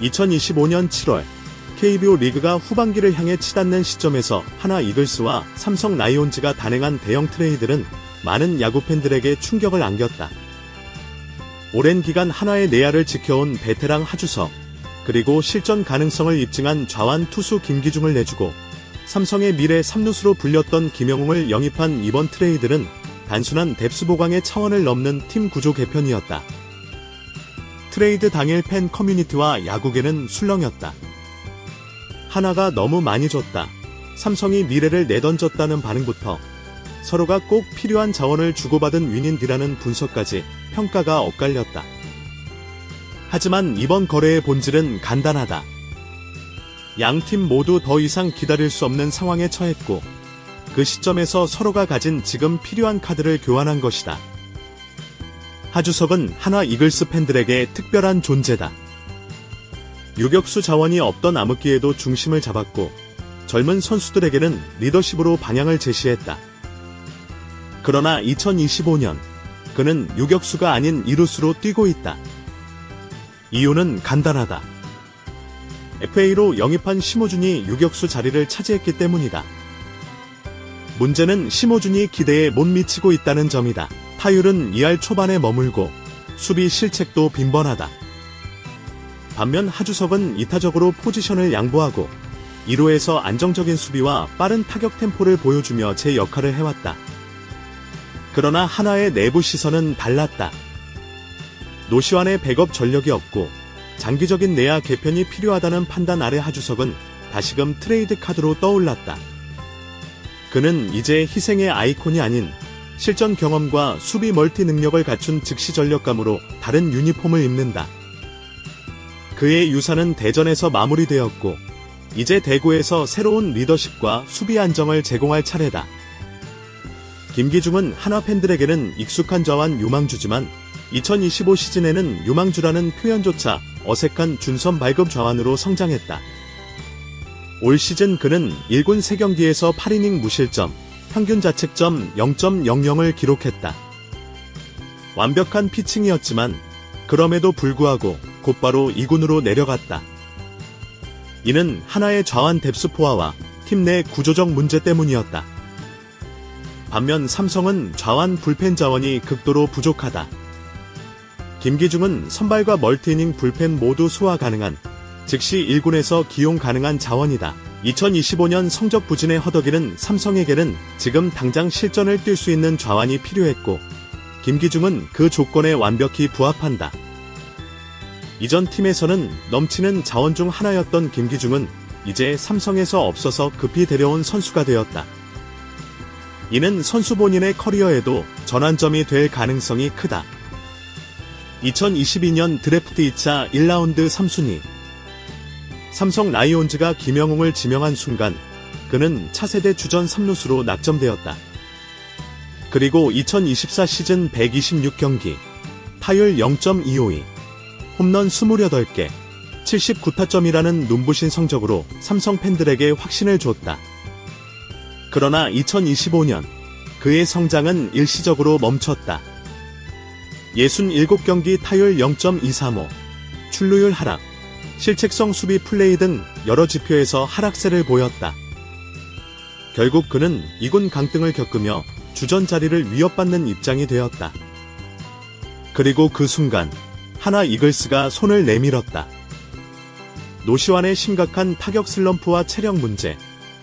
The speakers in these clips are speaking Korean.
2025년 7월 KBO 리그가 후반기를 향해 치닫는 시점에서 하나 이글스와 삼성 라이온즈가 단행한 대형 트레이드는 많은 야구 팬들에게 충격을 안겼다. 오랜 기간 하나의 내야를 지켜온 베테랑 하주석, 그리고 실전 가능성을 입증한 좌완 투수 김기중을 내주고 삼성의 미래 3루수로 불렸던 김영웅을 영입한 이번 트레이드는 단순한 뎁스 보강의 차원을 넘는 팀 구조 개편이었다. 트레이드 당일 팬 커뮤니티와 야구계는 술렁였다. 하나가 너무 많이 줬다. 삼성이 미래를 내던졌다는 반응부터 서로가 꼭 필요한 자원을 주고받은 윈인디라는 분석까지 평가가 엇갈렸다. 하지만 이번 거래의 본질은 간단하다. 양팀 모두 더 이상 기다릴 수 없는 상황에 처했고 그 시점에서 서로가 가진 지금 필요한 카드를 교환한 것이다. 하주석은 하나 이글스 팬들에게 특별한 존재다. 유격수 자원이 없던 암흑기에도 중심을 잡았고 젊은 선수들에게는 리더십으로 방향을 제시했다. 그러나 2025년 그는 유격수가 아닌 이루수로 뛰고 있다. 이유는 간단하다. FA로 영입한 심호준이 유격수 자리를 차지했기 때문이다. 문제는 심호준이 기대에 못 미치고 있다는 점이다. 타율은 2할 초반에 머물고 수비 실책도 빈번하다. 반면 하주석은 이타적으로 포지션을 양보하고 1루에서 안정적인 수비와 빠른 타격 템포를 보여주며 제 역할을 해왔다. 그러나 하나의 내부 시선은 달랐다. 노시환의 백업 전력이 없고 장기적인 내야 개편이 필요하다는 판단 아래 하주석은 다시금 트레이드 카드로 떠올랐다. 그는 이제 희생의 아이콘이 아닌 실전 경험과 수비 멀티 능력을 갖춘 즉시 전력감으로 다른 유니폼을 입는다. 그의 유산은 대전에서 마무리되었고 이제 대구에서 새로운 리더십과 수비 안정을 제공할 차례다. 김기중은 하나 팬들에게는 익숙한 자완 유망주지만 2025 시즌에는 유망주라는 표현조차 어색한 준선 발급 좌완으로 성장했다. 올 시즌 그는 1군 3경기에서 8이닝 무실점, 평균 자책점 0.00을 기록했다. 완벽한 피칭이었지만 그럼에도 불구하고 곧바로 2군으로 내려갔다. 이는 하나의 좌완 뎁스 포화와 팀 내 구조적 문제 때문이었다. 반면 삼성은 좌완 불펜 자원이 극도로 부족하다. 김기중은 선발과 멀티이닝 불펜 모두 소화 가능한, 즉시 1군에서 기용 가능한 자원이다. 2025년 성적 부진의 허덕이는 삼성에게는 지금 당장 실전을 뛸 수 있는 좌완이 필요했고 김기중은 그 조건에 완벽히 부합한다. 이전 팀에서는 넘치는 자원 중 하나였던 김기중은 이제 삼성에서 없어서 급히 데려온 선수가 되었다. 이는 선수 본인의 커리어에도 전환점이 될 가능성이 크다. 2022년 드래프트 2차 1라운드 3순위 삼성 라이온즈가 김영웅을 지명한 순간 그는 차세대 주전 3루수로 낙점되었다. 그리고 2024 시즌 126경기 타율 0.252 홈런 28개 79타점이라는 눈부신 성적으로 삼성 팬들에게 확신을 줬다. 그러나 2025년 그의 성장은 일시적으로 멈췄다. 67경기 타율 0.235 출루율 하락 실책성 수비 플레이 등 여러 지표에서 하락세를 보였다. 결국 그는 2군 강등을 겪으며 주전 자리를 위협받는 입장이 되었다. 그리고 그 순간 하나 이글스가 손을 내밀었다. 노시환의 심각한 타격 슬럼프와 체력 문제,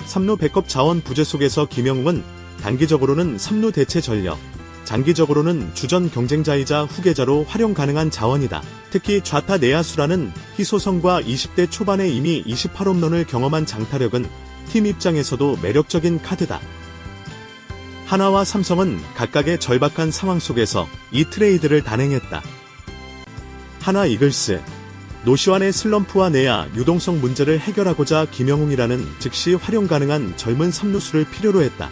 3루 백업 자원 부재 속에서 김영웅은 단기적으로는 3루 대체 전력, 장기적으로는 주전 경쟁자이자 후계자로 활용 가능한 자원이다. 특히 좌타 내야수라는 희소성과 20대 초반에 이미 28홈런을 경험한 장타력은 팀 입장에서도 매력적인 카드다. 하나와 삼성은 각각의 절박한 상황 속에서 이 트레이드를 단행했다. 하나 이글스, 노시환의 슬럼프와 내야 유동성 문제를 해결하고자 김영웅이라는 즉시 활용 가능한 젊은 3루수를 필요로 했다.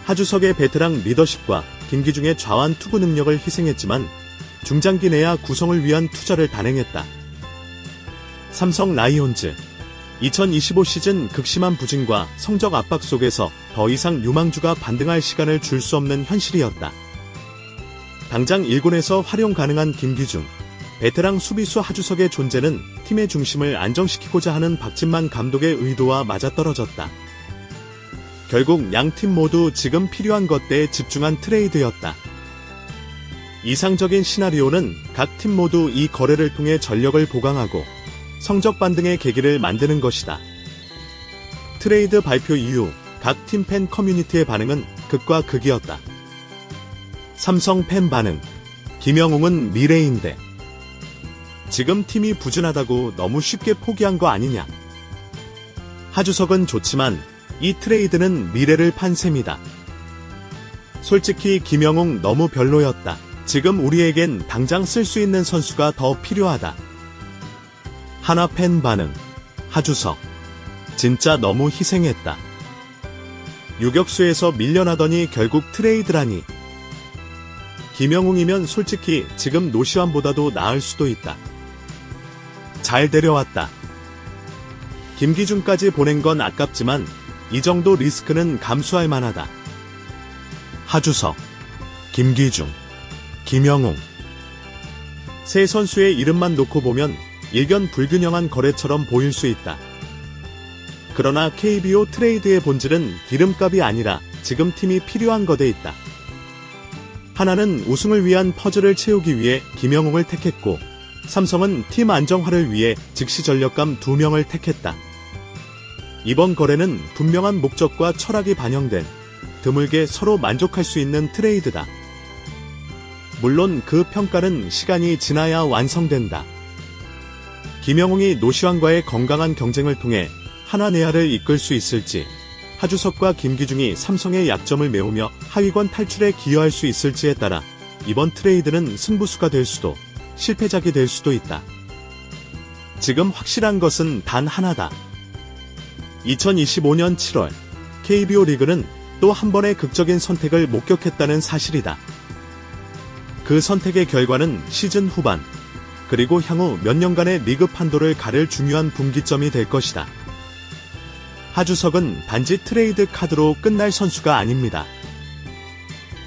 하주석의 베테랑 리더십과 김기중의 좌완 투구 능력을 희생했지만 중장기 내야 구성을 위한 투자를 단행했다. 삼성 라이온즈 2025 시즌 극심한 부진과 성적 압박 속에서 더 이상 유망주가 반등할 시간을 줄 수 없는 현실이었다. 당장 1군에서 활용 가능한 김기중, 베테랑 수비수 하주석의 존재는 팀의 중심을 안정시키고자 하는 박진만 감독의 의도와 맞아떨어졌다. 결국 양팀 모두 지금 필요한 것들에 집중한 트레이드였다. 이상적인 시나리오는 각 팀 모두 이 거래를 통해 전력을 보강하고 성적 반등의 계기를 만드는 것이다. 트레이드 발표 이후 각 팀 팬 커뮤니티의 반응은 극과 극이었다. 삼성 팬 반응. 김영웅은 미래인데 지금 팀이 부진하다고 너무 쉽게 포기한 거 아니냐. 하주석은 좋지만 이 트레이드는 미래를 판 셈이다. 솔직히 김영웅 너무 별로였다. 지금 우리에겐 당장 쓸 수 있는 선수가 더 필요하다. 하나 팬 반응. 하주석. 진짜 너무 희생했다. 유격수에서 밀려나더니 결국 트레이드라니. 김영웅이면 솔직히 지금 노시환보다도 나을 수도 있다. 잘 데려왔다. 김기중까지 보낸 건 아깝지만 이 정도 리스크는 감수할 만하다. 하주석, 김기중, 김영웅. 세 선수의 이름만 놓고 보면 일견 불균형한 거래처럼 보일 수 있다. 그러나 KBO 트레이드의 본질은 기름값이 아니라 지금 팀이 필요한 것에 있다. 하나는 우승을 위한 퍼즐을 채우기 위해 김영웅을 택했고, 삼성은 팀 안정화를 위해 즉시 전력감 2명을 택했다. 이번 거래는 분명한 목적과 철학이 반영된 드물게 서로 만족할 수 있는 트레이드다. 물론 그 평가는 시간이 지나야 완성된다. 김영웅이 노시환과의 건강한 경쟁을 통해 하나 내야를 이끌 수 있을지, 하주석과 김기중이 삼성의 약점을 메우며 하위권 탈출에 기여할 수 있을지에 따라 이번 트레이드는 승부수가 될 수도 실패작이 될 수도 있다. 지금 확실한 것은 단 하나다. 2025년 7월 KBO 리그는 또 한 번의 극적인 선택을 목격했다는 사실이다. 그 선택의 결과는 시즌 후반 그리고 향후 몇 년간의 리그 판도를 가를 중요한 분기점이 될 것이다. 하주석은 단지 트레이드 카드로 끝날 선수가 아닙니다.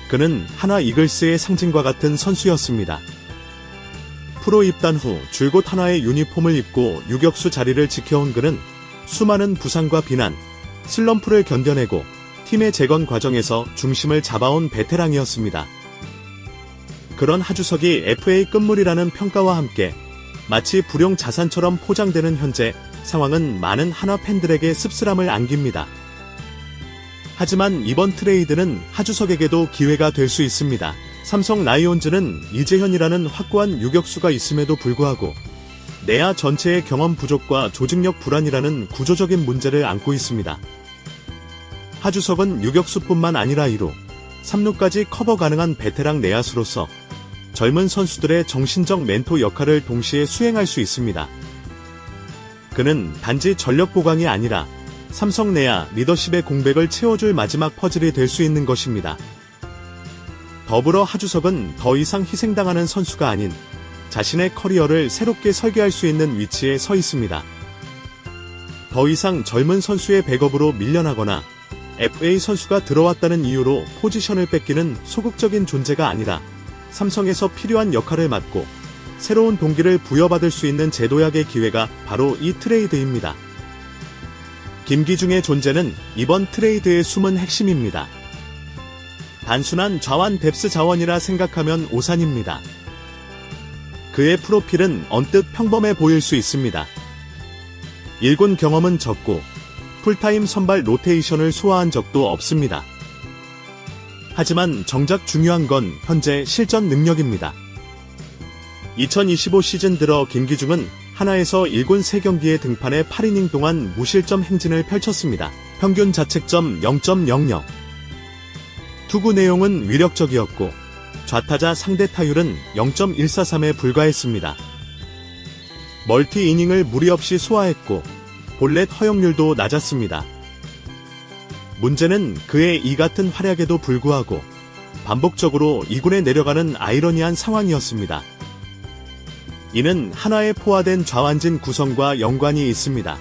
그는 하나 이글스의 상징과 같은 선수였습니다. 프로 입단 후 줄곧 하나의 유니폼을 입고 유격수 자리를 지켜온 그는 수많은 부상과 비난, 슬럼프를 견뎌내고 팀의 재건 과정에서 중심을 잡아온 베테랑이었습니다. 그런 하주석이 FA 끝물이라는 평가와 함께 마치 불용 자산처럼 포장되는 현재 상황은 많은 하나 팬들에게 씁쓸함을 안깁니다. 하지만 이번 트레이드는 하주석에게도 기회가 될 수 있습니다. 삼성 라이온즈는 이재현이라는 확고한 유격수가 있음에도 불구하고 내야 전체의 경험 부족과 조직력 불안이라는 구조적인 문제를 안고 있습니다. 하주석은 유격수뿐만 아니라 2루, 3루까지 커버 가능한 베테랑 내야수로서 젊은 선수들의 정신적 멘토 역할을 동시에 수행할 수 있습니다. 그는 단지 전력 보강이 아니라 삼성 내야 리더십의 공백을 채워줄 마지막 퍼즐이 될 수 있는 것입니다. 더불어 하주석은 더 이상 희생당하는 선수가 아닌 자신의 커리어를 새롭게 설계할 수 있는 위치에 서 있습니다. 더 이상 젊은 선수의 백업으로 밀려나거나 FA 선수가 들어왔다는 이유로 포지션을 뺏기는 소극적인 존재가 아니라 삼성에서 필요한 역할을 맡고 새로운 동기를 부여받을 수 있는 재도약의 기회가 바로 이 트레이드입니다. 김기중의 존재는 이번 트레이드의 숨은 핵심입니다. 단순한 좌완 뎁스 자원이라 생각하면 오산입니다. 그의 프로필은 언뜻 평범해 보일 수 있습니다. 1군 경험은 적고 풀타임 선발 로테이션을 소화한 적도 없습니다. 하지만 정작 중요한 건 현재 실전 능력입니다. 2025 시즌 들어 김기중은 하나에서 1군 3경기에 등판해 8이닝 동안 무실점 행진을 펼쳤습니다. 평균 자책점 0.00. 투구 내용은 위력적이었고 좌타자 상대 타율은 0.143에 불과했습니다. 멀티 이닝을 무리 없이 소화했고 볼넷 허용률도 낮았습니다. 문제는 그의 이 같은 활약에도 불구하고 반복적으로 2군에 내려가는 아이러니한 상황이었습니다. 이는 하나에 포화된 좌완진 구성과 연관이 있습니다.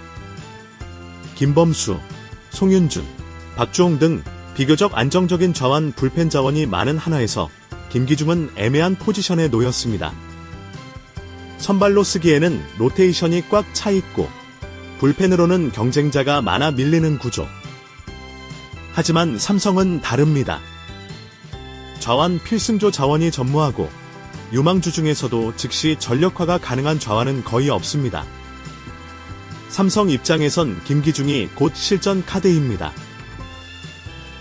김범수, 송윤준, 박주홍 등 비교적 안정적인 좌완 불펜 자원이 많은 하나에서 김기중은 애매한 포지션에 놓였습니다. 선발로 쓰기에는 로테이션이 꽉 차 있고 불펜으로는 경쟁자가 많아 밀리는 구조. 하지만 삼성은 다릅니다. 좌완 필승조 자원이 전무하고 유망주 중에서도 즉시 전력화가 가능한 좌완은 거의 없습니다. 삼성 입장에선 김기중이 곧 실전 카드입니다.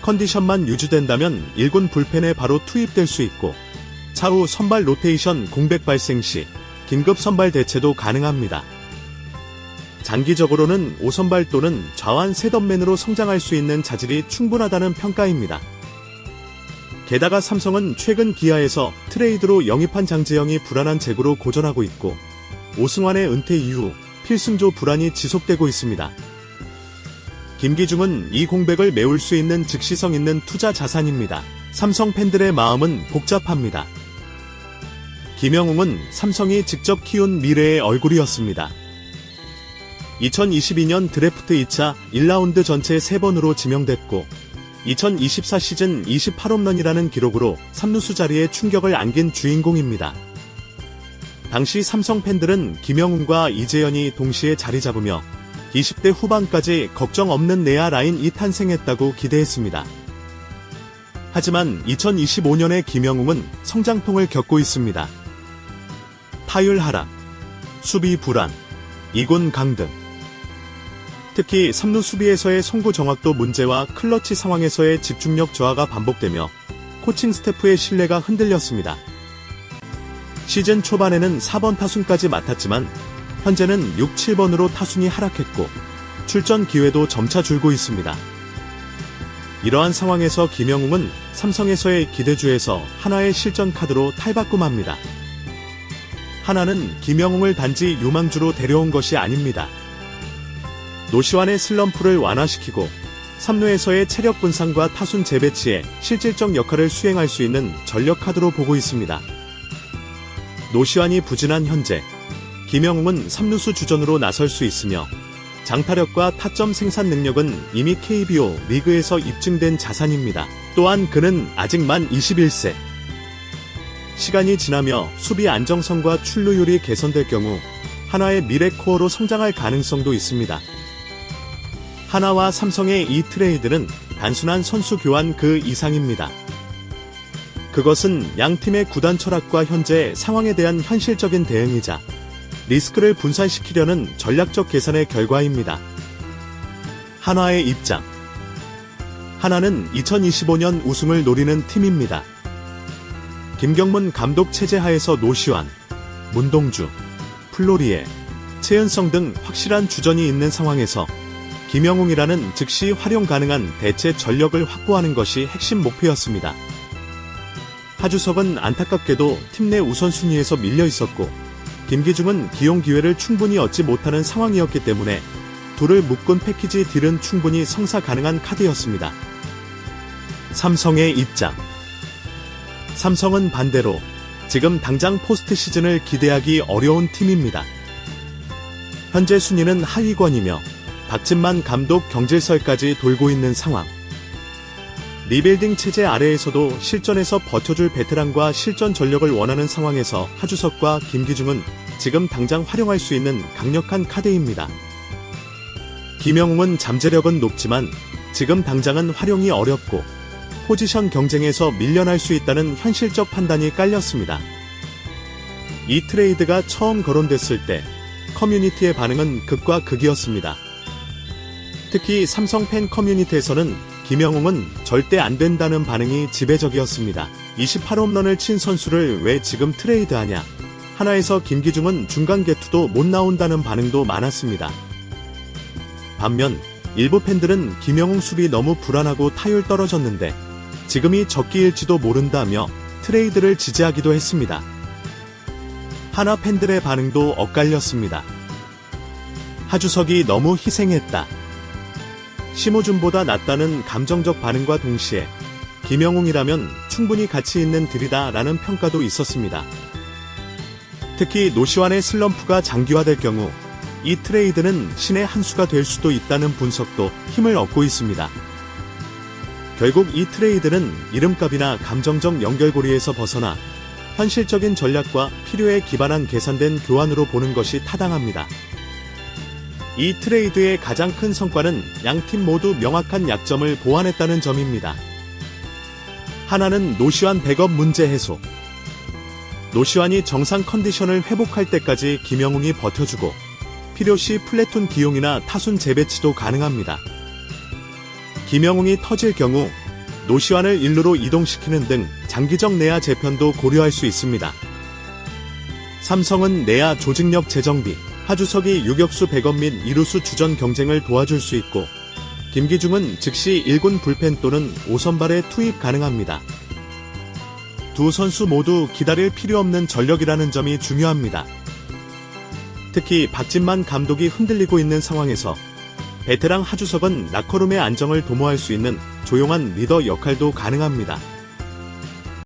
컨디션만 유지된다면 1군 불펜에 바로 투입될 수 있고 차후 선발 로테이션 공백 발생 시 긴급 선발 대체도 가능합니다. 장기적으로는 5선발 또는 좌완 셋업맨으로 성장할 수 있는 자질이 충분하다는 평가입니다. 게다가 삼성은 최근 기아에서 트레이드로 영입한 장재영이 불안한 재고로 고전하고 있고 오승환의 은퇴 이후 필승조 불안이 지속되고 있습니다. 김기중은 이 공백을 메울 수 있는 즉시성 있는 투자 자산입니다. 삼성 팬들의 마음은 복잡합니다. 김영웅은 삼성이 직접 키운 미래의 얼굴이었습니다. 2022년 드래프트 2차 1라운드 전체 3번으로 지명됐고 2024 시즌 28홈런이라는 기록으로 3루수 자리에 충격을 안긴 주인공입니다. 당시 삼성 팬들은 김영웅과 이재현이 동시에 자리 잡으며 20대 후반까지 걱정 없는 내야 라인이 탄생했다고 기대했습니다. 하지만 2025년에 김영웅은 성장통을 겪고 있습니다. 타율 하락, 수비 불안, 2군 강등. 특히 3루 수비에서의 송구 정확도 문제와 클러치 상황에서의 집중력 저하가 반복되며 코칭 스태프의 신뢰가 흔들렸습니다. 시즌 초반에는 4번 타순까지 맡았지만 현재는 6, 7번으로 타순이 하락했고 출전 기회도 점차 줄고 있습니다. 이러한 상황에서 김영웅은 삼성에서의 기대주에서 하나의 실전 카드로 탈바꿈합니다. 하나는 김영웅을 단지 유망주로 데려온 것이 아닙니다. 노시환의 슬럼프를 완화시키고 3루에서의 체력 분산과 타순 재배치에 실질적 역할을 수행할 수 있는 전력 카드로 보고 있습니다. 노시환이 부진한 현재 김영웅은 3루수 주전으로 나설 수 있으며 장타력과 타점 생산 능력은 이미 KBO 리그에서 입증된 자산입니다. 또한 그는 아직 만 21세. 시간이 지나며 수비 안정성과 출루율이 개선될 경우 하나의 미래 코어로 성장할 가능성도 있습니다. 하나와 삼성의 이 트레이드는 단순한 선수 교환 그 이상입니다. 그것은 양 팀의 구단 철학과 현재 상황에 대한 현실적인 대응이자 리스크를 분산시키려는 전략적 계산의 결과입니다. 한화의 입장. 하나는 2025년 우승을 노리는 팀입니다. 김경문 감독 체제 하에서 노시환, 문동주, 플로리에, 최은성 등 확실한 주전이 있는 상황에서 김영웅이라는 즉시 활용 가능한 대체 전력을 확보하는 것이 핵심 목표였습니다. 하주석은 안타깝게도 팀 내 우선순위에서 밀려 있었고 김기중은 기용 기회를 충분히 얻지 못하는 상황이었기 때문에 둘을 묶은 패키지 딜은 충분히 성사 가능한 카드였습니다. 삼성의 입장. 삼성은 반대로 지금 당장 포스트 시즌을 기대하기 어려운 팀입니다. 현재 순위는 하위권이며 박진만 감독 경질설까지 돌고 있는 상황. 리빌딩 체제 아래에서도 실전에서 버텨줄 베테랑과 실전 전력을 원하는 상황에서 하주석과 김기중은 지금 당장 활용할 수 있는 강력한 카드입니다. 김영웅은 잠재력은 높지만 지금 당장은 활용이 어렵고 포지션 경쟁에서 밀려날 수 있다는 현실적 판단이 깔렸습니다. 이 트레이드가 처음 거론됐을 때 커뮤니티의 반응은 극과 극이었습니다. 특히 삼성 팬 커뮤니티에서는 김영웅은 절대 안 된다는 반응이 지배적이었습니다. 28홈런을 친 선수를 왜 지금 트레이드하냐? 하나에서 김기중은 중간 개투도 못 나온다는 반응도 많았습니다. 반면 일부 팬들은 김영웅 수비 너무 불안하고 타율 떨어졌는데 지금이 적기일지도 모른다며 트레이드를 지지하기도 했습니다. 하나 팬들의 반응도 엇갈렸습니다. 하주석이 너무 희생했다. 심호준보다 낫다는 감정적 반응과 동시에 김영웅이라면 충분히 가치 있는 딜이다 라는 평가도 있었습니다. 특히 노시환의 슬럼프가 장기화될 경우 이 트레이드는 신의 한 수가 될 수도 있다는 분석도 힘을 얻고 있습니다. 결국 이 트레이드는 이름값이나 감정적 연결고리에서 벗어나 현실적인 전략과 필요에 기반한 계산된 교환으로 보는 것이 타당합니다. 이 트레이드의 가장 큰 성과는 양팀 모두 명확한 약점을 보완했다는 점입니다. 하나는 노시환 백업 문제 해소. 노시환이 정상 컨디션을 회복할 때까지 김영웅이 버텨주고 필요시 플래툰 기용이나 타순 재배치도 가능합니다. 김영웅이 터질 경우 노시환을 1루로 이동시키는 등 장기적 내야 재편도 고려할 수 있습니다. 삼성은 내야 조직력 재정비, 하주석이 유격수 백업 및 이루수 주전 경쟁을 도와줄 수 있고 김기중은 즉시 1군 불펜 또는 5선발에 투입 가능합니다. 두 선수 모두 기다릴 필요 없는 전력이라는 점이 중요합니다. 특히 박진만 감독이 흔들리고 있는 상황에서 베테랑 하주석은 라커룸의 안정을 도모할 수 있는 조용한 리더 역할도 가능합니다.